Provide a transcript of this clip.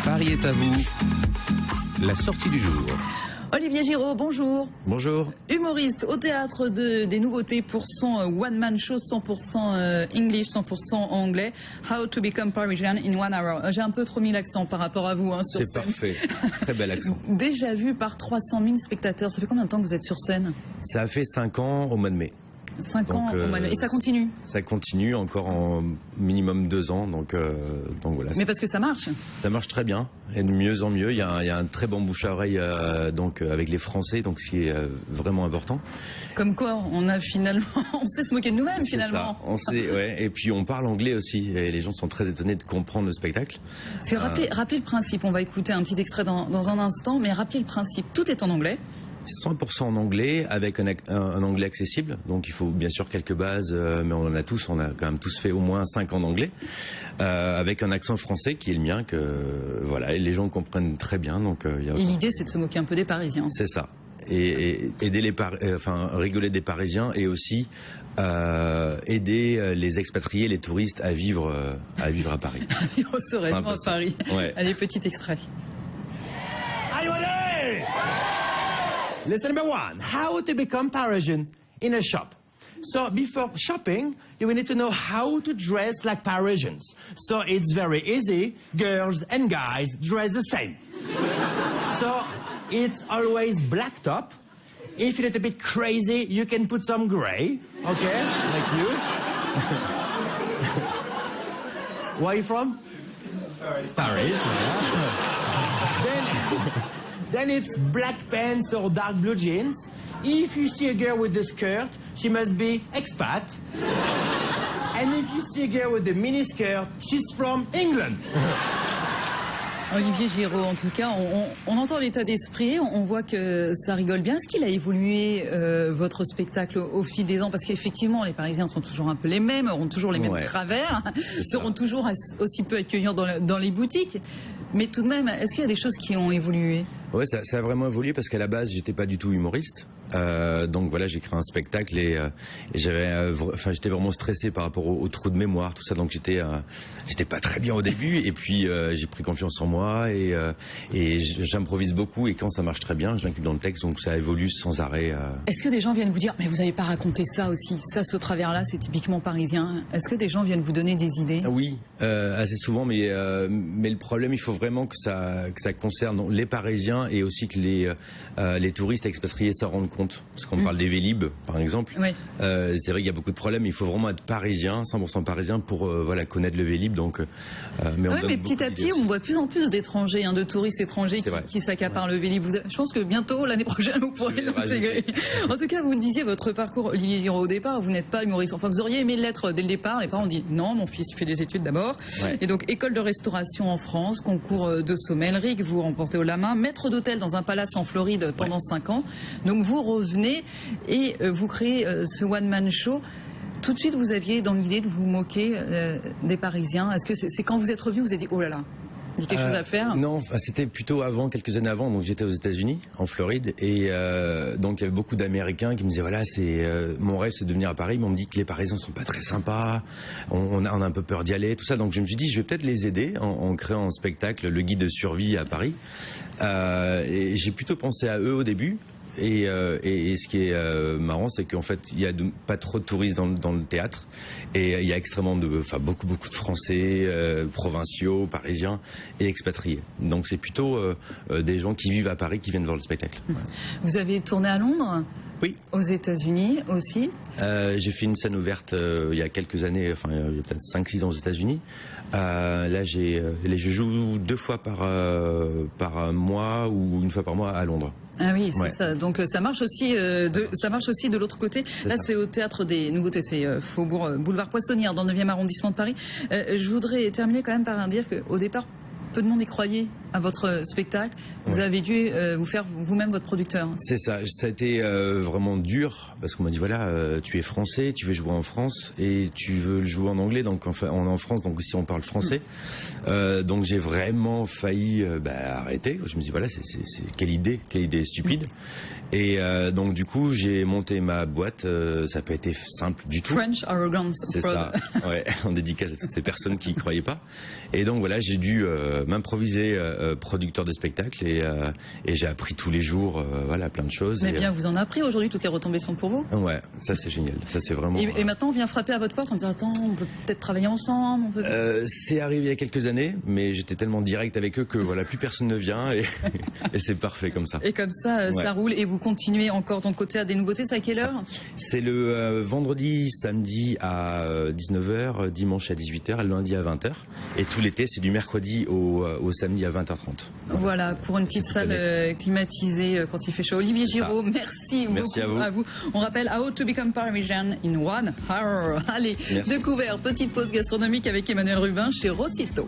Paris est à vous. La sortie du jour. Olivier Giraud, bonjour. Bonjour. Humoriste au théâtre des nouveautés pour son one-man show 100% English, 100% anglais. How to become Parisian in 1 hour. J'ai un peu trop mis l'accent par rapport à vous sur scène. C'est parfait. Très bel accent. Déjà vu par 300 000 spectateurs. Ça fait combien de temps que vous êtes sur scène? Ça a fait 5 ans au mois de mai. 5 ans au mois de mai. Et ça continue? Ça continue encore en minimum 2 ans. Donc voilà. Mais parce que ça marche? Ça marche très bien. Et de mieux en mieux. Il y a un très bon bouche à oreille avec les Français, donc ce qui est vraiment important. Comme quoi, on a finalement, on sait se moquer de nous-mêmes finalement. Ça. On sait, ouais. Et puis on parle anglais aussi. Et les gens sont très étonnés de comprendre le spectacle. Parce que rappelez le principe. On va écouter un petit extrait dans un instant, mais rappelez le principe. Tout est en anglais. 100% en anglais, avec un anglais accessible. Donc il faut bien sûr quelques bases, mais on en a tous. On a quand même tous fait au moins 5 ans d'anglais, avec un accent français qui est le mien. Voilà, et les gens comprennent très bien. Donc et l'idée, c'est de se moquer un peu des Parisiens. C'est ça. Et aider rigoler des Parisiens, et aussi aider les expatriés, les touristes à vivre à Paris. À vivre sereinement à Paris. Ouais. Allez, petit extrait. Allez! Lesson number 1, how to become Parisian in a shop. So before shopping, you will need to know how to dress like Parisians. So it's very easy. Girls and guys dress the same. So it's always black top. If you're a little bit crazy, you can put some gray. Okay, like you. Where are you from? Paris. Yeah. Then it's black pants or dark blue jeans. If you see a girl with a skirt, she must be expat. And if you see a girl with a mini skirt, she's from England. Olivier Giraud, en tout cas, on entend l'état d'esprit, on voit que ça rigole bien. Est-ce qu'il a évolué votre spectacle au fil des ans? Parce qu'effectivement, les Parisiens sont toujours un peu les mêmes, auront toujours les mêmes travers, seront toujours aussi peu accueillants dans les boutiques. Mais tout de même, est-ce qu'il y a des choses qui ont évolué? Ouais, ça a vraiment évolué, parce qu'à la base, j'étais pas du tout humoriste. Donc voilà, j'ai créé un spectacle et j'étais vraiment stressé par rapport au trou de mémoire, tout ça. Donc j'étais pas très bien au début, et puis j'ai pris confiance en moi et j'improvise beaucoup, et quand ça marche très bien, je l'inclus dans le texte, donc ça évolue sans arrêt. Est-ce que des gens viennent vous dire, mais vous n'avez pas raconté ça aussi, ça, ce travers-là, c'est typiquement parisien? Est-ce que des gens viennent vous donner des idées? Oui, assez souvent, mais le problème, il faut vraiment que ça concerne les Parisiens, et aussi que les touristes expatriés s'en rendent compte. Parce qu'on parle des Vélib, par exemple. Oui. C'est vrai qu'il y a beaucoup de problèmes. Il faut vraiment être parisien, 100% parisien, pour connaître le Vélib. Donc, mais petit à petit, on voit de plus en plus d'étrangers, de touristes étrangers qui s'accaparent le Vélib. Je pense que bientôt, l'année prochaine, vous pourrez l'intégrer. En tout cas, vous disiez votre parcours, Olivier Giraud, au départ, vous n'êtes pas humoriste. Enfin, vous auriez aimé l'être dès le départ. Les parents ont dit non, mon fils fait des études d'abord. Ouais. Et donc, école de restauration en France, concours de sommellerie que vous remportez haut la main, maître d'hôtel dans un palace en Floride pendant 5 ans. Donc, vous revenez et vous créez ce one-man show. Tout de suite, vous aviez dans l'idée de vous moquer des Parisiens. Est-ce que c'est quand vous êtes revenu, vous vous êtes dit, oh là là, il y a quelque chose à faire? Non, c'était plutôt avant, quelques années avant. Donc j'étais aux États-Unis, en Floride, et donc il y avait beaucoup d'Américains qui me disaient, voilà, mon rêve, c'est de venir à Paris, mais on me dit que les Parisiens sont pas très sympas, on a un peu peur d'y aller, tout ça. Donc je me suis dit, je vais peut-être les aider en créant un spectacle, le guide de survie à Paris. Et j'ai plutôt pensé à eux au début. Et ce qui est marrant, c'est qu'en fait, il y a pas trop de touristes dans le théâtre, et il y a beaucoup de Français, provinciaux, parisiens et expatriés. Donc c'est plutôt des gens qui vivent à Paris qui viennent voir le spectacle. Vous avez tourné à Londres? Oui. Aux États-Unis aussi? J'ai fait une scène ouverte il y a quelques années, il y a peut-être 5-6 ans aux États-Unis. Là, je joue 2 fois par mois ou 1 fois par mois à Londres. Ah oui, c'est ça. Donc ça marche aussi de l'autre côté. Là, c'est au théâtre des Nouveautés, c'est Faubourg Boulevard Poissonnière, dans le 9e arrondissement de Paris. Je voudrais terminer quand même par dire qu'au départ, peu de monde y croyait à votre spectacle, vous avez dû vous faire vous-même votre producteur. C'est ça. Ça a été vraiment dur parce qu'on m'a dit voilà, tu es français, tu veux jouer en France et tu veux le jouer en anglais. Donc enfin, on est en France, donc si on parle français, donc j'ai vraiment failli arrêter. Je me dis voilà, c'est quelle idée stupide. Et donc du coup j'ai monté ma boîte, ça n'a pas été simple du tout. French Arrogance. C'est ça, ouais, en dédicace à toutes ces personnes qui y croyaient pas. Et donc voilà, j'ai dû m'improviser producteur de spectacle et j'ai appris tous les jours voilà plein de choses. Mais bien, vous en avez appris aujourd'hui, toutes les retombées sont pour vous. Ouais, ça c'est génial, ça c'est vraiment. Et maintenant on vient frapper à votre porte en disant attends, on peut peut-être travailler ensemble. C'est arrivé il y a quelques années, mais j'étais tellement direct avec eux que voilà, plus personne ne vient et c'est parfait comme ça. Et comme ça, ça roule et vous continuez encore ton côté à des nouveautés. C'est à quelle heure? C'est le vendredi, samedi à 19h, dimanche à 18h et le lundi à 20h. Et tout l'été, c'est du mercredi au samedi à 20h30. Voilà, pour une petite salle climatisée quand il fait chaud. Olivier Giraud, merci beaucoup à vous. On rappelle How to Become Parisian in 1 Hour. Allez, découvert, petite pause gastronomique avec Emmanuel Rubin chez Rossito.